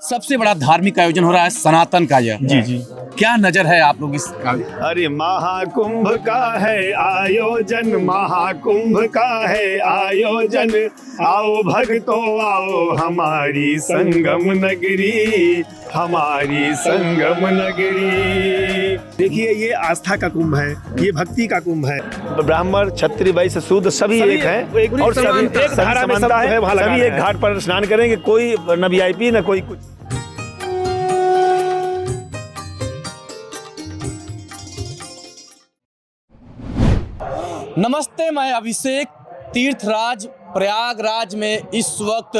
सबसे बड़ा धार्मिक आयोजन हो रहा है सनातन का। यह जी जी क्या नजर है आप लोग इस अरे महाकुंभ का है आयोजन, महाकुंभ का है आयोजन, आओ भक्तों आओ हमारी संगम नगरी, हमारी संगम नगरी। देखिए, ये आस्था का कुंभ है, ये भक्ति का कुंभ है। ब्राह्मण क्षत्रिय वैश्य शूद्र सभी एक हैं और सभी एक धारा में सब समानता है, वहाँ सभी लगाना एक है। घाट पर स्नान करेंगे, कोई न वीआईपी न कोई कुछ। नमस्ते, मैं अभिषेक। तीर्थराज प्रयागराज में इस वक्त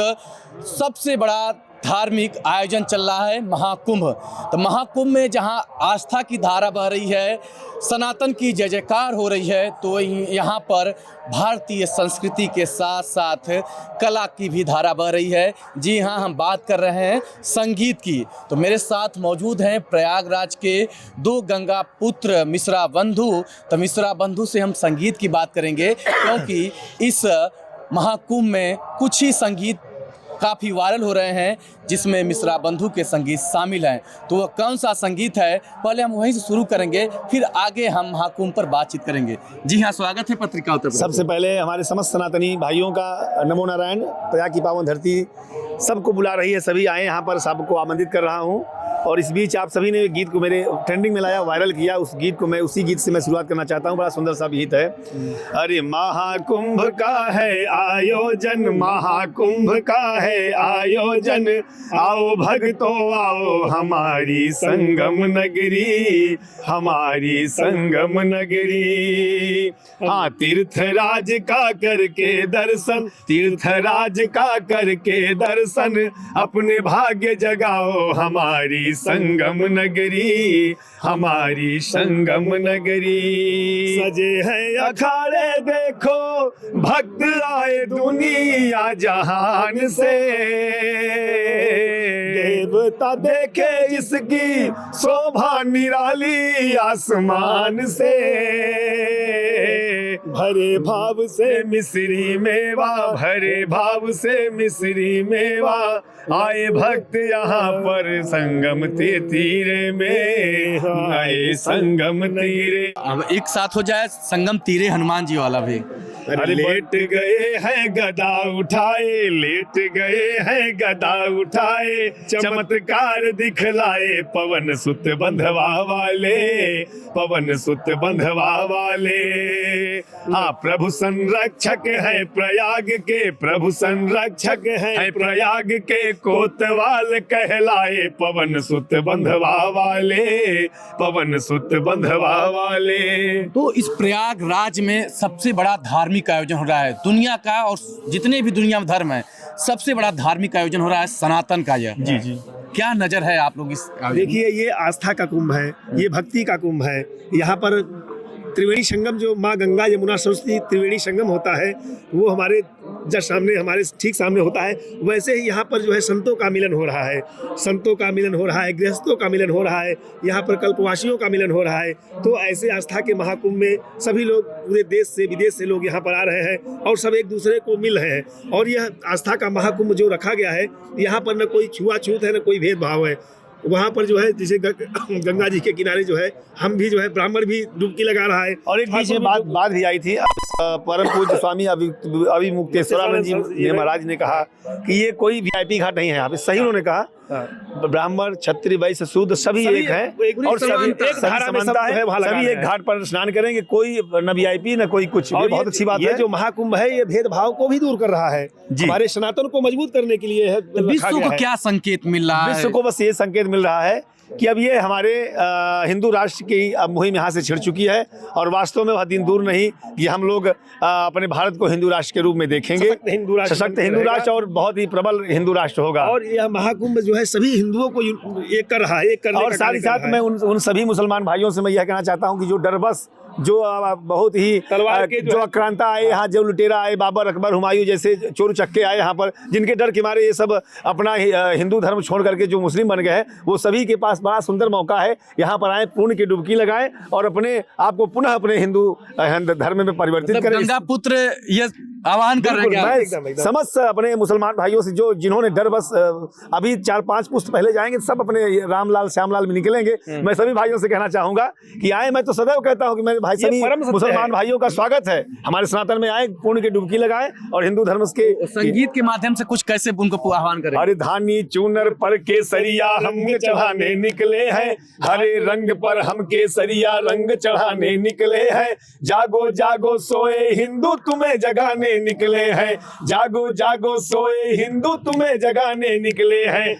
सबसे बड़ा धार्मिक आयोजन चल रहा है, महाकुंभ। तो महाकुंभ में जहां आस्था की धारा बह रही है, सनातन की जय जयकार हो रही है, तो यहाँ पर भारतीय संस्कृति के साथ साथ कला की भी धारा बह रही है। जी हाँ, हम बात कर रहे हैं संगीत की। तो मेरे साथ मौजूद हैं प्रयागराज के दो गंगा पुत्र मिश्रा बंधु। तो मिश्रा बंधु से हम संगीत की बात करेंगे, क्योंकि इस महाकुंभ में कुछ ही संगीत काफ़ी वायरल हो रहे हैं, जिसमें मिश्रा बंधु के संगीत शामिल हैं। तो वह कौन सा संगीत है, पहले हम वहीं से शुरू करेंगे, फिर आगे हम महाकुंभ पर बातचीत करेंगे। जी हाँ, स्वागत है पत्रिका उत्तर प्रदेश। सबसे पहले हमारे समस्त सनातनी भाइयों का नमो नारायण। प्रयाग की पावन धरती सबको बुला रही है, सभी आए यहाँ पर, सबको आमंत्रित कर रहा हूँ। और इस बीच आप सभी ने गीत को मेरे ट्रेंडिंग में लाया, वायरल किया, उस गीत को मैं उसी गीत से मैं शुरुआत करना चाहता हूँ। बड़ा सुंदर सा गीत है। अरे महाकुंभ का है आयोजन, महाकुंभ का है आयोजन, आओ भक्तों आओ हमारी संगम नगरी, हमारी संगम नगरी। हाँ, तीर्थराज का करके दर्शन, तीर्थराज का करके दर्शन, अपने भाग्य जगाओ हमारी संगम नगरी, हमारी संगम नगरी। सजे हैं अखाड़े देखो, भक्त आए दुनिया जहान से, देवता देखे इसकी शोभा निराली आसमान से। भरे भाव से मिश्री मेवा, भरे भाव से मिश्री मेवा, आए भक्त यहाँ पर संगम तीरे में, आए संगम तीरे। अब एक साथ हो जाए संगम तीरे हनुमान जी वाला भी। अरे लेट गए हैं गदा उठाए, लेट गए हैं गदा उठाए, चमत्कार दिखलाए पवन सुत बंधवा वाले, पवन सुत बंधवा वाले। हाँ, प्रभु संरक्षक है प्रयाग के, प्रभु संरक्षक है प्रयाग के, कोतवाल कहलाए पवन सुत बंधवा वाले, पवन सुत बंधवा वाले। तो इस प्रयागराज में सबसे बड़ा धार्मिक आयोजन हो रहा है दुनिया का, और जितने भी दुनिया में धर्म है, सबसे बड़ा धार्मिक आयोजन हो रहा है सनातन का। यह जी जी क्या नजर है आप लोग इस आयोजन? देखिए, ये आस्था का कुंभ है, ये भक्ति का कुंभ है। यहाँ पर त्रिवेणी संगम, जो माँ गंगा यमुना सरस्वती त्रिवेणी संगम होता है, वो हमारे जस्ट सामने, हमारे ठीक सामने होता है। वैसे ही यहाँ पर जो है संतों का मिलन हो रहा है, संतों का मिलन हो रहा है, गृहस्थों का मिलन हो रहा है, यहाँ पर कल्पवासियों का मिलन हो रहा है। तो ऐसे आस्था के महाकुंभ में सभी लोग पूरे देश से विदेश से लोग यहाँ पर आ रहे हैं और सब एक दूसरे को मिल रहे हैं। और यह आस्था का महाकुंभ जो रखा गया है, यहाँ पर न कोई छुआछूत है, न कोई भेदभाव है। वहाँ पर जो है, जैसे गंगा जी के किनारे जो है, हम भी जो है, ब्राह्मण भी डुबकी लगा रहा है। और एक बीच में बात भी आई थी, परम पूज्य स्वामी अभिमुक्तेश्वरानंद जी महाराज ने कहा कि ये कोई वीआईपी घाट नहीं है। यहाँ पे सही उन्होंने कहा, ब्राह्मण क्षत्रिय वैश्य शूद्र सभी एक हैं और सभी एक धारा में सब समानता है, वहाँ है, सभी लगाना एक है। घाट पर स्नान करेंगे, कोई न वीआईपी न कोई कुछ। और बहुत अच्छी बात ये है। जो महाकुंभ है, ये भेदभाव को भी दूर कर रहा है, हमारे सनातन को मजबूत करने के लिए है। विश्व को क्या संकेत मिल रहा है? विश्व को बस ये संकेत मिल रहा है कि अब ये हमारे हिंदू राष्ट्र की अब मुहिम यहाँ से छिड़ चुकी है, और वास्तव में वह दिन दूर नहीं कि हम लोग अपने भारत को हिंदू राष्ट्र के रूप में देखेंगे, सशक्त हिंदू राष्ट्र और बहुत ही प्रबल हिंदू राष्ट्र होगा। और यह महाकुंभ जो है सभी हिंदुओं को एक कर रहा है, एक करने और साथ ही साथ मैं उन सभी मुसलमान भाइयों से मैं यह कहना चाहता हूं कि जो डरबस, जो बहुत ही तलवार के जो आक्रांता आए यहाँ, जो लुटेरा आए, बाबर अकबर हुमायूं जैसे चोर चक्के आए यहाँ पर, जिनके डर के मारे ये सब अपना हिंदू धर्म छोड़ करके जो मुस्लिम बन गए हैं, वो सभी के पास बड़ा सुंदर मौका है। यहाँ पर आए, पुण्य की डुबकी लगाएं और अपने आप को पुनः अपने हिंदू धर्म में परिवर्तित करें। गंगा पुत्र, ये आह्वान कर रहे हैं क्या? मैं एकदम। समस्त अपने मुसलमान भाइयों से जो जिन्होंने डर बस अभी 4-5 पुस्त पहले जाएंगे, सब अपने रामलाल श्यामलाल में निकलेंगे। मैं सभी भाइयों से कहना चाहूंगा कि आए। मैं तो सदैव कहता हूं कि मेरे भाई सभी मुसलमान भाइयों का स्वागत है, हमारे सनातन में आए, पुण्य की डुबकी लगाएं और हिंदू धर्म के संगीत के माध्यम से कुछ कैसे उनको आह्वान करें? हरे धानी चूनर पर केसरिया हम चढ़ाने निकले हैं, हरे रंग पर हम केसरिया रंग चढ़ाने निकले हैं। जागो जागो सोए हिंदू तुम्हें जगाने निकले हैं, जागो जागो सोए हिंदू तुम्हें जगाने निकले हैं।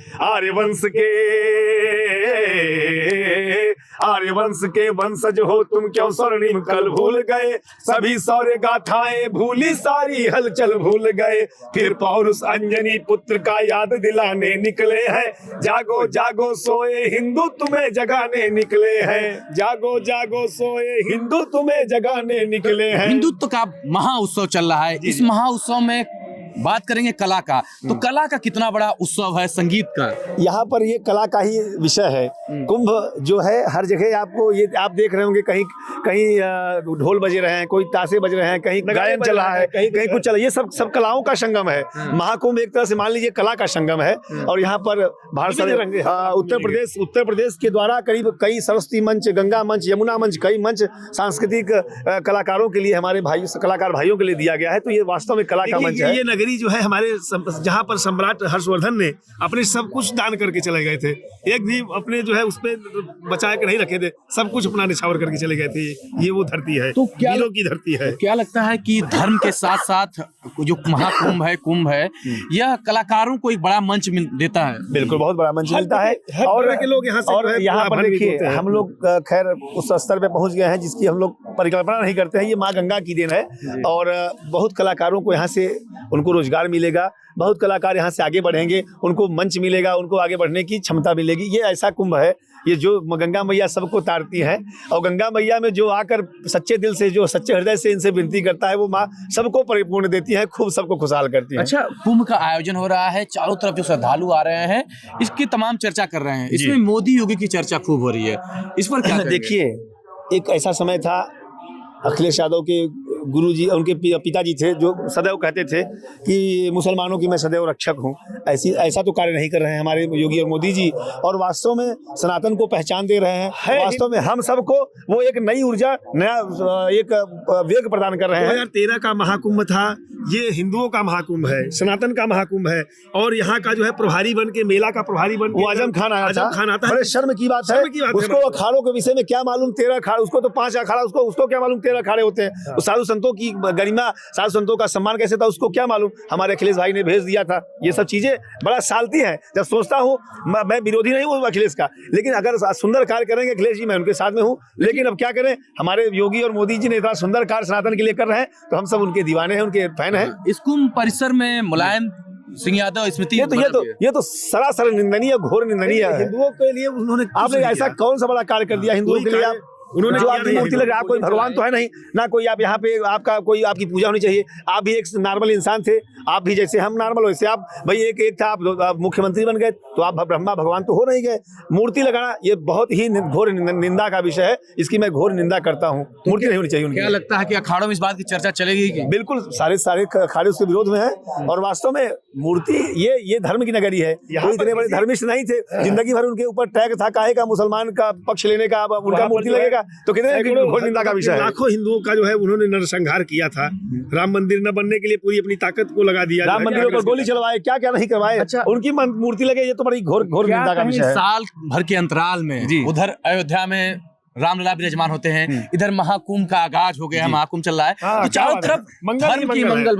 आर्यवंश के वंशज हो तुम, क्यों स्वर्णिम कल भूल गए, सभी सौर्य गाथाएं भूली सारी हलचल भूल गए, फिर पौरुष अंजनी पुत्र का याद दिलाने निकले हैं। जागो जागो सोए हिंदू तुम्हें जगाने निकले हैं, जागो जागो सोए हिंदू तुम्हें जगाने निकले हैं। हिंदुत्व का महाउत्सव चल रहा है। इस महाउत्सव में बात करेंगे कला का, तो कला का कितना बड़ा उत्सव है संगीत का? यहाँ पर ये कला का ही विषय है। कुंभ जो है हर जगह आपको ये आप देख रहे होंगे, कहीं कहीं ढोल बजे रहे हैं, कोई ताशे बज रहे हैं, कहीं गायन चल रहा है, कहीं कहीं कुछ चल रहा है। ये सब कलाओं का संगम है। महाकुंभ एक तरह से मान लीजिए कला का संगम है। और यहाँ पर भारत उत्तर प्रदेश के द्वारा करीब कई सरस्वती मंच, गंगा मंच, यमुना मंच, कई मंच सांस्कृतिक कलाकारों के लिए, हमारे भाई कलाकार भाइयों के लिए दिया गया है। तो ये वास्तव में कला का मंच है। ये नगरी जो है हमारे जहाँ पर सम्राट हर्षवर्धन ने अपने सब कुछ दान करके चले गए थे, एक भी अपने जो है उसपे बचा के नहीं रखे थे, सब कुछ अपना निछावर करके चले गए थे। ये वो धरती है, तो क्या वीरों की धरती है। क्या लगता है कि धर्म के साथ साथ जो महाकुंभ है, कुंभ है, यह कलाकारों को एक बड़ा मंच देता है? बिल्कुल, बहुत बड़ा मंच मिलता है। और के लोग यहाँ से और यहाँ पर देखिए हम लोग खैर उस स्तर पे पहुंच गए हैं जिसकी हम लोग परिकल्पना नहीं करते हैं। ये माँ गंगा की देन है और बहुत कलाकारों को यहाँ से उनको रोजगार मिलेगा, बहुत कलाकार यहाँ से आगे बढ़ेंगे, उनको मंच मिलेगा, उनको आगे बढ़ने की क्षमता मिलेगी। ये ऐसा कुंभ है, ये जो गंगा मैया सबको तारती है और गंगा मैया में जो आकर सच्चे दिल से, जो सच्चे हृदय से इनसे विनती करता है, वो माँ सबको परिपूर्ण देती है, खूब सबको खुशहाल करती है। अच्छा, कुंभ का आयोजन हो रहा है, चारों तरफ जो श्रद्धालु आ रहे हैं इसकी तमाम चर्चा कर रहे हैं, इसमें मोदी योगी की चर्चा खूब हो रही है, इस पर क्या कहेंगे? देखिए, एक ऐसा समय था, अखिलेश यादव के गुरुजी, उनके पिताजी थे, जो सदैव कहते थे कि मुसलमानों की मैं सदैव रक्षक हूँ। ऐसा तो कार्य नहीं कर रहे हैं हमारे योगी और मोदी जी, और वास्तव में सनातन को पहचान दे रहे हैं। वास्तव में हम सबको वो एक नई ऊर्जा, नया एक वेग प्रदान कर रहे हैं। 2013 का महाकुंभ था, ये हिंदुओं का महाकुंभ है, सनातन का महाकुंभ है। और यहाँ का जो है प्रभारी बन के, मेला का प्रभारी बन के आजम खान आया था। बड़े शर्म की बात है, उसको अखाड़ों के विषय में क्या मालूम, 13 अखाड़ा, उसको तो 5 अखाड़ा, उसको क्या मालूम 13 अखाड़े होते हैं। साधु संतों की गरिमा, साधु संतों का सम्मान कैसे था, उसको क्या मालूम। हमारे अखिलेश भाई ने भेज दिया था। ये सब चीजें बड़ा सालती हैं। जब सोचता हूँ, मैं विरोधी नहीं हूँ अखिलेश का, लेकिन अगर सुंदर कार्य करेंगे अखिलेश जी, मैं उनके साथ में हूँ। लेकिन अब क्या करें, हमारे योगी और मोदी जी ने इतना सुंदर कार्य सनातन के लिए कर रहे हैं, तो हम सब उनके दीवाने हैं, उनके फैन हैं। इस कुंभ परिसर में मुलायम सिंह यादव स्मृति, ये तो सरासर निंदनीय, घोर निंदनीय है। हिंदुओं के लिए उन्होंने, आपने ऐसा कौन सा बड़ा कार्य कर दिया हिंदुओं के लिए? उन्होंने जो आपकी मूर्ति लग रहा है, आप कोई भगवान तो है नहीं ना, कोई आप यहाँ पे आपका कोई आपकी पूजा होनी चाहिए। आप भी एक नॉर्मल इंसान थे, आप भी जैसे हम नॉर्मल, वैसे आप भाई एक था, आप मुख्यमंत्री बन गए तो आप ब्रह्मा भगवान तो हो नहीं गए। मूर्ति लगाना ये बहुत ही घोर निंदा का विषय है, इसकी मैं घोर निंदा करता हूँ। मूर्ति नहीं होनी चाहिए उनकी। क्या लगता है कि अखाड़ों में इस बात की चर्चा चलेगी? बिल्कुल, सारे अखाड़े उसके विरोध में हैं। और वास्तव में मूर्ति ये धर्म की नगरी है, कोई इतने बड़े धर्मिष्ठ नहीं थे। जिंदगी भर उनके ऊपर टैग था काहे का, मुसलमान का पक्ष लेने का, उनका मूर्ति लगेगा तो कितने घोर निंदा का विषय है। लाखों हिंदुओं का जो है उन्होंने नरसंहार किया था, राम मंदिर न बनने के लिए पूरी अपनी ताकत को लगा दिया, राम मंदिरों पर गोली चलवाए, क्या क्या नहीं करवाए। अच्छा, उनकी मूर्ति लगे, ये तो बड़ी घोर निंदा का विषय है। साल भर के अंतराल में उधर अयोध्या में रामलला विराजमान होते हैं, इधर महाकुंभ का आगाज हो गया, महाकुंभ चल रहा है, तो चारों तरफ धर्म की मंगल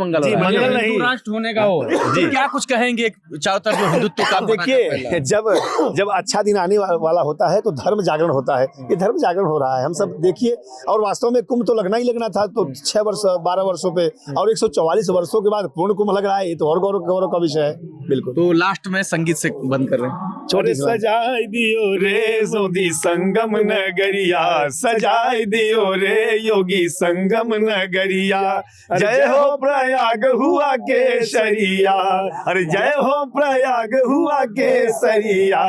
नहीं, राष्ट्र होने का हो, क्या कुछ कहेंगे चारों तरफ जो हिंदुत्व का? देखिए, जब अच्छा दिन आने वाला होता है तो धर्म जागरण होता है। ये धर्म जागरण हो रहा है, हम सब देखिए। और वास्तव में कुंभ तो लगना ही लगना था, तो 6 वर्ष 12 वर्षों पे और 144 वर्षों के बाद पूर्ण कुंभ लग रहा है, ये तो और गौरव का विषय है। बिल्कुल। तो लास्ट में संगीत से बंद कर रहे हैं। छोटे से सजाए दियो रे मोदी संगम नगरिया, सजाए दियो रे योगी संगम नगरिया। जय हो प्रयाग हुआ केसरिया, अरे जय हो प्रयाग हुआ केसरिया,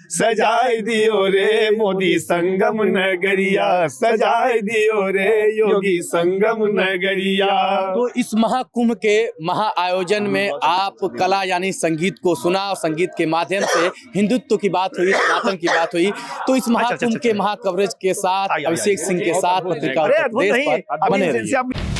सजाए दियो रे मोदी संगम नगरिया, सजाए दियो रे योगी संगम नगरिया। तो इस महाकुंभ के महा आयोजन में आप कला यानी संगीत को सुना और संगीत के माध्यम से हिंदुत्व की बात हुई, सनातन की बात हुई। तो इस महाकुंभ के महा कवरेज के साथ अभिषेक सिंह के साथ पत्रिका उत्तर प्रदेश पर बने रहिए।